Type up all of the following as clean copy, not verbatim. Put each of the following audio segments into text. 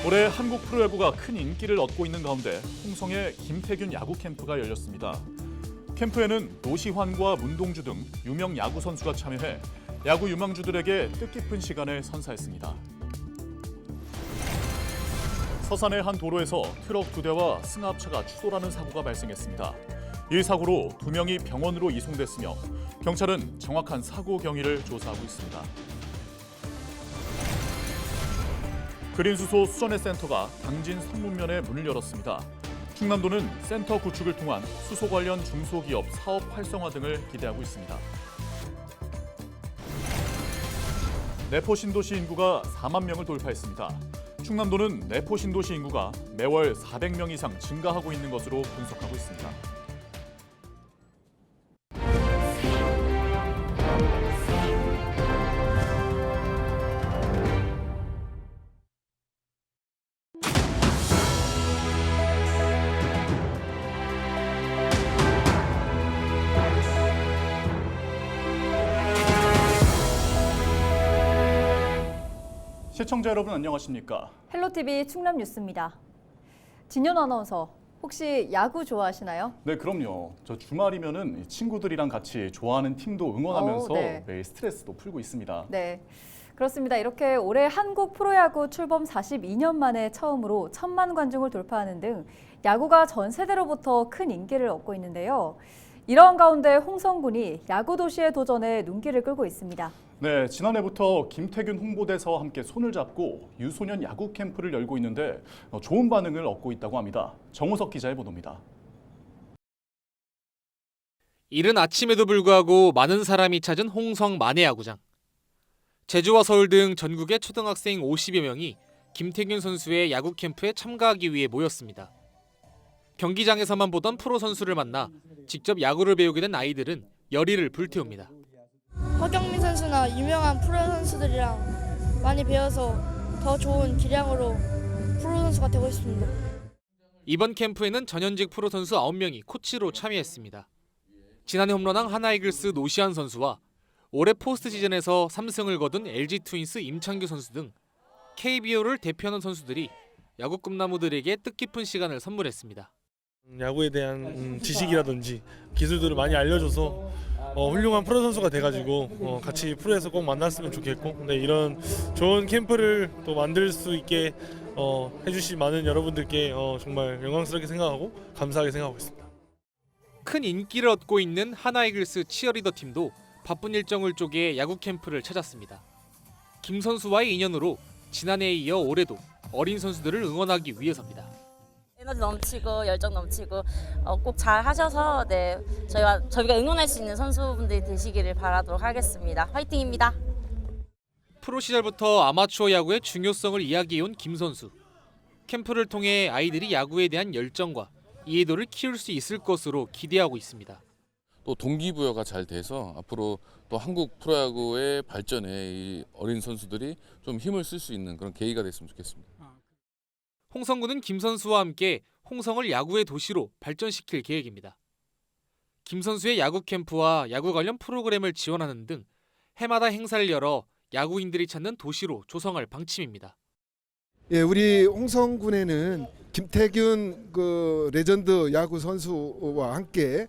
올해 한국 프로야구가 큰 인기를 얻고 있는 가운데 홍성의 김태균 야구 캠프가 열렸습니다. 캠프에는 노시환과 문동주 등 유명 야구 선수가 참여해 야구 유망주들에게 뜻깊은 시간을 선사했습니다. 서산의 한 도로에서 트럭 2대와 승합차가 추돌하는 사고가 발생했습니다. 이 사고로 2명이 병원으로 이송됐으며 경찰은 정확한 사고 경위를 조사하고 있습니다. 그린수소 수전의 센터가 당진 성문면에 문을 열었습니다. 충남도는 센터 구축을 통한 수소 관련 중소기업 사업 활성화 등을 기대하고 있습니다. 내포 신도시 인구가 4만 명을 돌파했습니다. 충남도는 내포 신도시 인구가 매월 400명 이상 증가하고 있는 것으로 분석하고 있습니다. 시청자 여러분 안녕하십니까? 헬로티비 충남 뉴스입니다. 진현 아나운서, 혹시 야구 좋아하시나요? 네, 그럼요. 저 주말이면은 친구들이랑 같이 좋아하는 팀도 응원하면서 네. 매일 스트레스도 풀고 있습니다. 네, 그렇습니다. 이렇게 올해 한국 프로야구 출범 42년 만에 처음으로 1,000만 관중을 돌파하는 등 야구가 전 세대로부터 큰 인기를 얻고 있는데요. 이러한 가운데 홍성군이 야구 도시의 도전에 눈길을 끌고 있습니다. 네, 지난해부터 김태균 홍보대사와 함께 손을 잡고 유소년 야구 캠프를 열고 있는데 좋은 반응을 얻고 있다고 합니다. 정호석 기자의 보도입니다. 이른 아침에도 불구하고 많은 사람이 찾은 홍성 만해야구장. 제주와 서울 등 전국의 초등학생 50여 명이 김태균 선수의 야구 캠프에 참가하기 위해 모였습니다. 경기장에서만 보던 프로 선수를 만나 직접 야구를 배우게 된 아이들은 열의를 불태웁니다. 허경민 선수나 유명한 프로 선수들이랑 많이 배워서 더 좋은 기량으로 프로 선수가 되고 싶습니다. 이번 캠프에는 전현직 프로 선수 9명이 코치로 참여했습니다. 지난해 홈런왕 하나이글스 노시환 선수와 올해 포스트 시즌에서 3승을 거둔 LG 트윈스 임창규 선수 등 KBO를 대표하는 선수들이 야구 꿈나무들에게 뜻깊은 시간을 선물했습니다. 야구에 대한 지식이라든지 기술들을 많이 알려줘서 훌륭한 프로 선수가 돼가지고 같이 프로에서 꼭 만났으면 좋겠고, 근데 이런 좋은 캠프를 또 만들 수 있게 해주신 많은 여러분들께 정말 영광스럽게 생각하고 감사하게 생각하고 있습니다. 큰 인기를 얻고 있는 하나이글스 치어리더 팀도 바쁜 일정을 쪼개 야구 캠프를 찾았습니다. 김 선수와의 인연으로 지난해에 이어 올해도 어린 선수들을 응원하기 위해서입니다. 에너지 넘치고 열정 넘치고 꼭 잘 하셔서 저희가 응원할 수 있는 선수분들이 되시기를 바라도록 하겠습니다. 화이팅입니다. 프로 시절부터 아마추어 야구의 중요성을 이야기해온 김 선수. 캠프를 통해 아이들이 야구에 대한 열정과 이해도를 키울 수 있을 것으로 기대하고 있습니다. 또 동기부여가 잘 돼서 앞으로 또 한국 프로야구의 발전에 이 어린 선수들이 좀 힘을 쓸 수 있는 그런 계기가 됐으면 좋겠습니다. 홍성군은 김 선수와 함께 홍성을 야구의 도시로 발전시킬 계획입니다. 김 선수의 야구 캠프와 야구 관련 프로그램을 지원하는 등 해마다 행사를 열어 야구인들이 찾는 도시로 조성할 방침입니다. 예, 우리 홍성군에는 김태균 레전드 야구 선수와 함께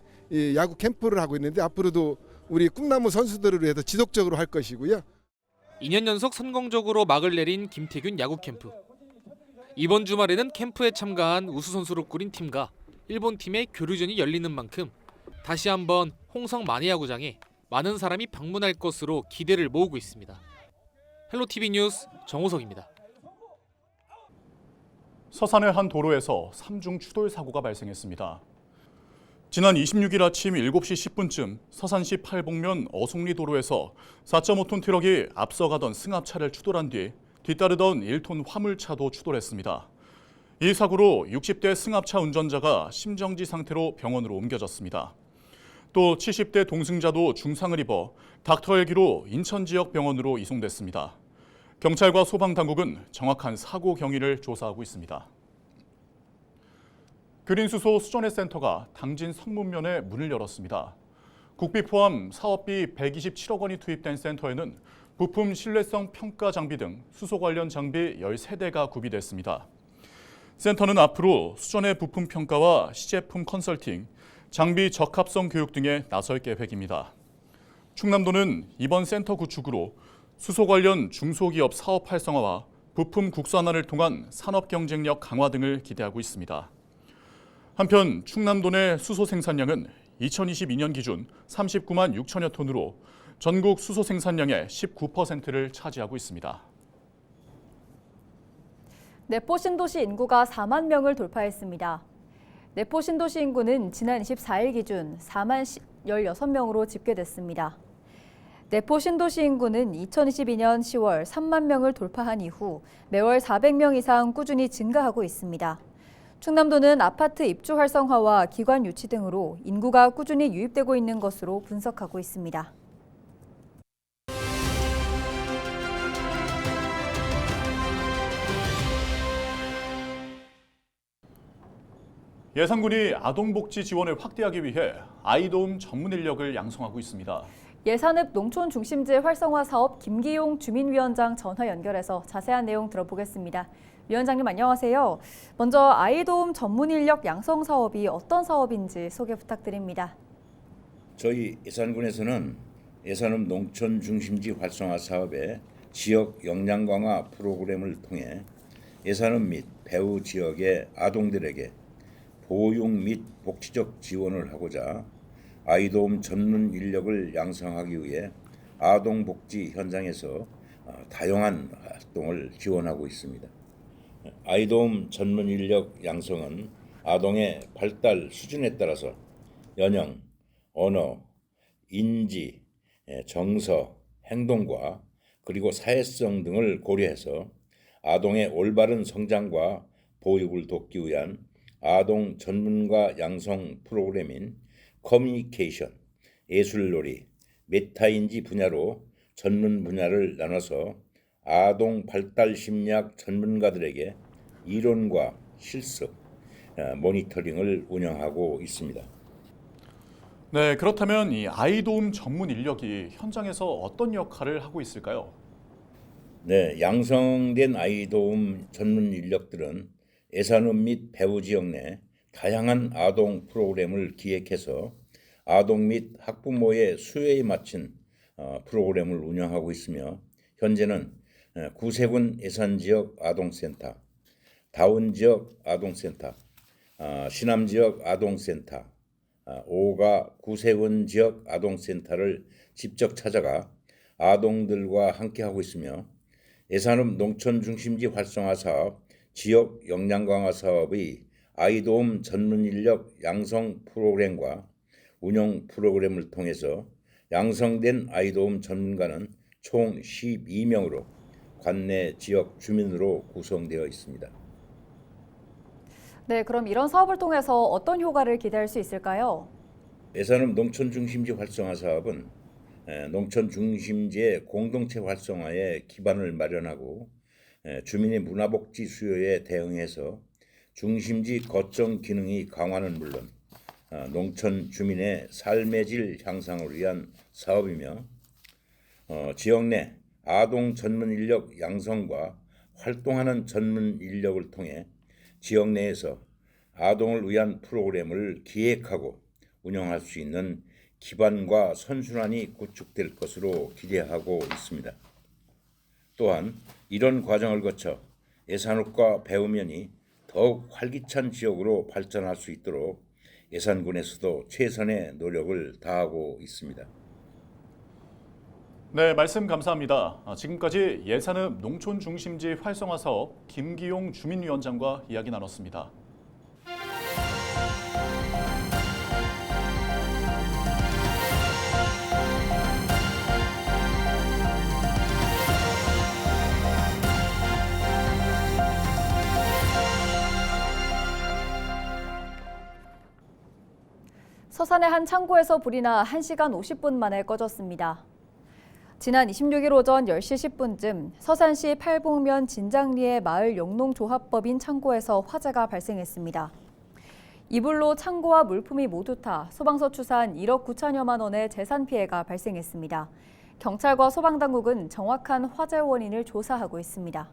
야구 캠프를 하고 있는데 앞으로도 우리 꿈나무 선수들을 위해서 지속적으로 할 것이고요. 2년 연속 성공적으로 막을 내린 김태균 야구 캠프. 이번 주말에는 캠프에 참가한 우수 선수로 꾸린 팀과 일본 팀의 교류전이 열리는 만큼 다시 한번 홍성 만해야구장에 많은 사람이 방문할 것으로 기대를 모으고 있습니다. 헬로티비 뉴스 정호석입니다. 서산의 한 도로에서 3중 추돌 사고가 발생했습니다. 지난 26일 아침 7시 10분쯤 서산시 팔봉면 어송리 도로에서 4.5톤 트럭이 앞서가던 승합차를 추돌한 뒤 뒤따르던 1톤 화물차도 추돌했습니다. 이 사고로 60대 승합차 운전자가 심정지 상태로 병원으로 옮겨졌습니다. 또 70대 동승자도 중상을 입어 닥터 헬기로 인천 지역 병원으로 이송됐습니다. 경찰과 소방당국은 정확한 사고 경위를 조사하고 있습니다. 그린수소 수전의 센터가 당진 성문면에 문을 열었습니다. 국비 포함 사업비 127억 원이 투입된 센터에는 부품 신뢰성 평가 장비 등 수소 관련 장비 13대가 구비됐습니다. 센터는 앞으로 수전의 부품 평가와 시제품 컨설팅, 장비 적합성 교육 등에 나설 계획입니다. 충남도는 이번 센터 구축으로 수소 관련 중소기업 사업 활성화와 부품 국산화를 통한 산업 경쟁력 강화 등을 기대하고 있습니다. 한편 충남도 내 수소 생산량은 2022년 기준 39만 6천여 톤으로 전국 수소 생산량의 19%를 차지하고 있습니다. 내포 신도시 인구가 4만 명을 돌파했습니다. 내포 신도시 인구는 지난 24일 기준 4만 16명으로 집계됐습니다. 내포 신도시 인구는 2022년 10월 3만 명을 돌파한 이후 매월 400명 이상 꾸준히 증가하고 있습니다. 충남도는 아파트 입주 활성화와 기관 유치 등으로 인구가 꾸준히 유입되고 있는 것으로 분석하고 있습니다. 예산군이 아동복지 지원을 확대하기 위해 아이도움 전문 인력을 양성하고 있습니다. 예산읍 농촌 중심지 활성화 사업 김기용 주민위원장 전화 연결해서 자세한 내용 들어보겠습니다. 위원장님 안녕하세요. 먼저 아이도움 전문 인력 양성 사업이 어떤 사업인지 소개 부탁드립니다. 저희 예산군에서는 예산읍 농촌 중심지 활성화 사업의 지역 역량 강화 프로그램을 통해 예산읍 및 배후 지역의 아동들에게 보육 및 복지적 지원을 하고자 아이도움 전문 인력을 양성하기 위해 아동복지 현장에서 다양한 활동을 지원하고 있습니다. 아이도움 전문 인력 양성은 아동의 발달 수준에 따라서 연령, 언어, 인지, 정서, 행동과 그리고 사회성 등을 고려해서 아동의 올바른 성장과 보육을 돕기 위한 아동 전문가 양성 프로그램인 커뮤니케이션, 예술놀이, 메타인지 분야로 전문 분야를 나눠서 아동 발달 심리학 전문가들에게 이론과 실습, 모니터링을 운영하고 있습니다. 네, 그렇다면 이 아이도움 전문 인력이 현장에서 어떤 역할을 하고 있을까요? 네, 양성된 아이도움 전문 인력들은 예산읍 및 배후 지역 내 다양한 아동 프로그램을 기획해서 아동 및 학부모의 수요에 맞춘 프로그램을 운영하고 있으며 현재는 구세군 예산지역 아동센터, 다운지역 아동센터, 시남지역 아동센터, 5가 구세군 지역 아동센터를 직접 찾아가 아동들과 함께하고 있으며 예산읍 농촌 중심지 활성화 사업, 지역 역량 강화 사업의 아이도움 전문 인력 양성 프로그램과 운영 프로그램을 통해서 양성된 아이도움 전문가는 총 12명으로 관내 지역 주민으로 구성되어 있습니다. 네, 그럼 이런 사업을 통해서 어떤 효과를 기대할 수 있을까요? 예산읍 농촌 중심지 활성화 사업은 농촌 중심지의 공동체 활성화에 기반을 마련하고 주민의 문화복지 수요에 대응해서 중심지 거점 기능이 강화는 물론 농촌 주민의 삶의 질 향상을 위한 사업이며 지역 내 아동 전문 인력 양성과 활동하는 전문 인력을 통해 지역 내에서 아동을 위한 프로그램을 기획하고 운영할 수 있는 기반과 선순환이 구축될 것으로 기대하고 있습니다. 또한 이런 과정을 거쳐 예산읍과 배후면이 더욱 활기찬 지역으로 발전할 수 있도록 예산군에서도 최선의 노력을 다하고 있습니다. 네, 말씀 감사합니다. 지금까지 예산읍 농촌 중심지 활성화 사업 김기용 주민위원장과 이야기 나눴습니다. 서산의 한 창고에서 불이 나 1시간 50분 만에 꺼졌습니다. 지난 26일 오전 10시 10분쯤 서산시 팔봉면 진장리의 마을 영농조합법인 창고에서 화재가 발생했습니다. 이불로 창고와 물품이 모두 타 소방서 추산 1억 9천여만 원의 재산 피해가 발생했습니다. 경찰과 소방당국은 정확한 화재 원인을 조사하고 있습니다.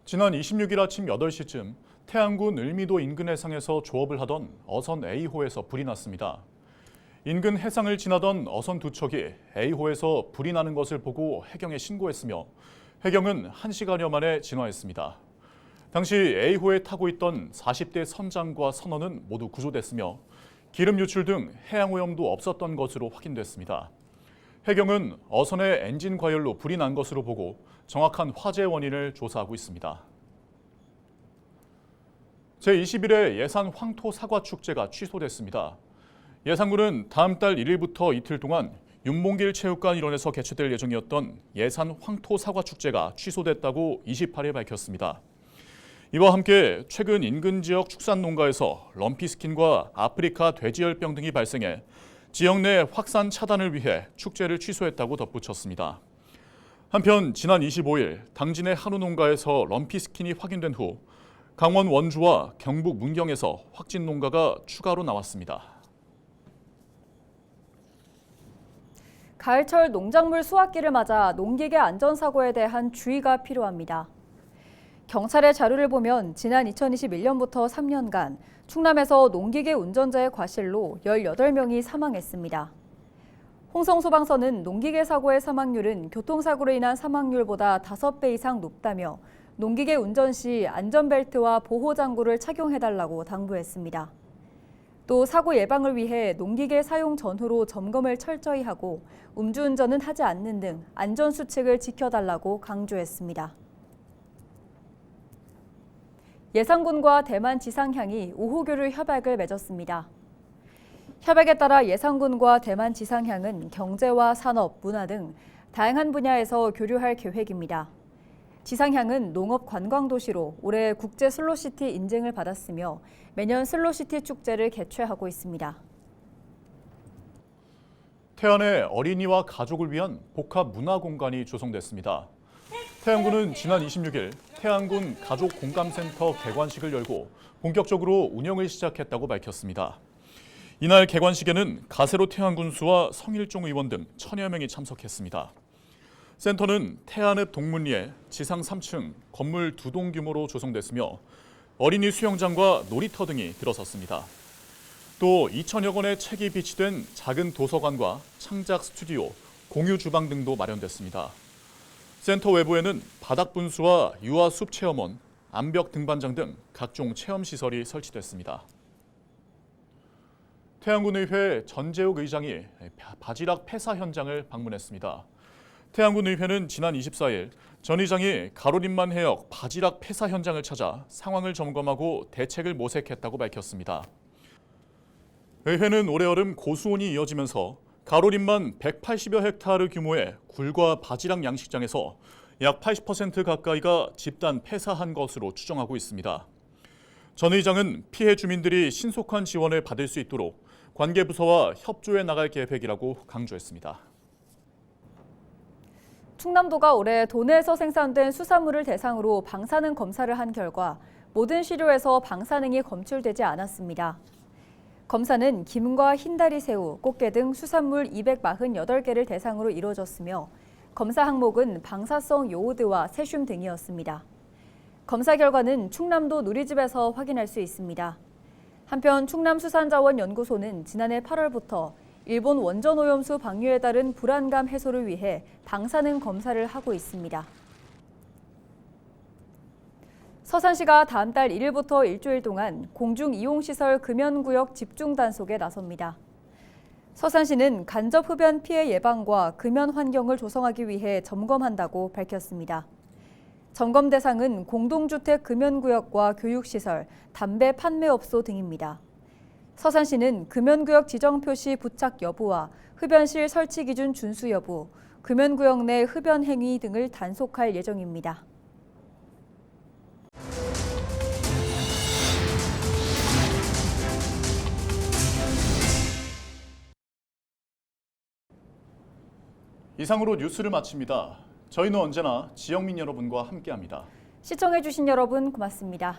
지난 26일 아침 8시쯤 태안군 을미도 인근 해상에서 조업을 하던 어선 A호에서 불이 났습니다. 인근 해상을 지나던 어선 두 척이 A호에서 불이 나는 것을 보고 해경에 신고했으며 해경은 1시간여 만에 진화했습니다. 당시 A호에 타고 있던 40대 선장과 선원은 모두 구조됐으며 기름 유출 등 해양 오염도 없었던 것으로 확인됐습니다. 해경은 어선의 엔진 과열로 불이 난 것으로 보고 정확한 화재 원인을 조사하고 있습니다. 제21회 예산 황토 사과 축제가 취소됐습니다. 예산군은 다음 달 1일부터 이틀 동안 윤봉길 체육관 일원에서 개최될 예정이었던 예산 황토 사과 축제가 취소됐다고 28일 밝혔습니다. 이와 함께 최근 인근 지역 축산 농가에서 럼피스킨과 아프리카 돼지열병 등이 발생해 지역 내 확산 차단을 위해 축제를 취소했다고 덧붙였습니다. 한편 지난 25일 당진의 한우 농가에서 럼피스킨이 확인된 후 강원 원주와 경북 문경에서 확진 농가가 추가로 나왔습니다. 가을철 농작물 수확기를 맞아 농기계 안전사고에 대한 주의가 필요합니다. 경찰의 자료를 보면 지난 2021년부터 3년간 충남에서 농기계 운전자의 과실로 18명이 사망했습니다. 홍성소방서는 농기계 사고의 사망률은 교통사고로 인한 사망률보다 5배 이상 높다며 농기계 운전 시 안전벨트와 보호장구를 착용해달라고 당부했습니다. 또 사고 예방을 위해 농기계 사용 전후로 점검을 철저히 하고 음주운전은 하지 않는 등 안전수칙을 지켜달라고 강조했습니다. 예산군과 대만 지상향이 우호교류 협약을 맺었습니다. 협약에 따라 예산군과 대만 지상향은 경제와 산업, 문화 등 다양한 분야에서 교류할 계획입니다. 지상향은 농업 관광 도시로 올해 국제 슬로시티 인증을 받았으며 매년 슬로시티 축제를 개최하고 있습니다. 태안에 어린이와 가족을 위한 복합 문화 공간이 조성됐습니다. 태안군은 지난 26일 태안군 가족공감센터 개관식을 열고 본격적으로 운영을 시작했다고 밝혔습니다. 이날 개관식에는 가세로 태안군수와 성일종 의원 등 1000여 명이 참석했습니다. 센터는 태안읍 동문리에 지상 3층 건물 2동 규모로 조성됐으며 어린이 수영장과 놀이터 등이 들어섰습니다. 또 2천여 권의 책이 비치된 작은 도서관과 창작 스튜디오, 공유 주방 등도 마련됐습니다. 센터 외부에는 바닥 분수와 유아 숲 체험원, 암벽 등반장 등 각종 체험 시설이 설치됐습니다. 태안군의회 전재욱 의장이 바지락 폐사 현장을 방문했습니다. 태안군의회는 지난 24일 전 의장이 가로림만 해역 바지락 폐사 현장을 찾아 상황을 점검하고 대책을 모색했다고 밝혔습니다. 의회는 올해 여름 고수온이 이어지면서 가로림만 180여 헥타르 규모의 굴과 바지락 양식장에서 약 80% 가까이가 집단 폐사한 것으로 추정하고 있습니다. 전 의장은 피해 주민들이 신속한 지원을 받을 수 있도록 관계 부서와 협조해 나갈 계획이라고 강조했습니다. 충남도가 올해 도내에서 생산된 수산물을 대상으로 방사능 검사를 한 결과 모든 시료에서 방사능이 검출되지 않았습니다. 검사는 김과 흰다리 새우, 꽃게 등 수산물 248개를 대상으로 이루어졌으며 검사 항목은 방사성 요오드와 세슘 등이었습니다. 검사 결과는 충남도 누리집에서 확인할 수 있습니다. 한편 충남수산자원연구소는 지난해 8월부터 일본 원전오염수 방류에 따른 불안감 해소를 위해 방사능 검사를 하고 있습니다. 서산시가 다음 달 1일부터 일주일 동안 공중이용시설 금연구역 집중 단속에 나섭니다. 서산시는 간접 흡연 피해 예방과 금연 환경을 조성하기 위해 점검한다고 밝혔습니다. 점검 대상은 공동주택 금연구역과 교육시설, 담배 판매업소 등입니다. 서산시는 금연구역 지정 표시 부착 여부와 흡연실 설치 기준 준수 여부, 금연구역 내 흡연 행위 등을 단속할 예정입니다. 이상으로 뉴스를 마칩니다. 저희는 언제나 지역민 여러분과 함께합니다. 시청해주신 여러분 고맙습니다.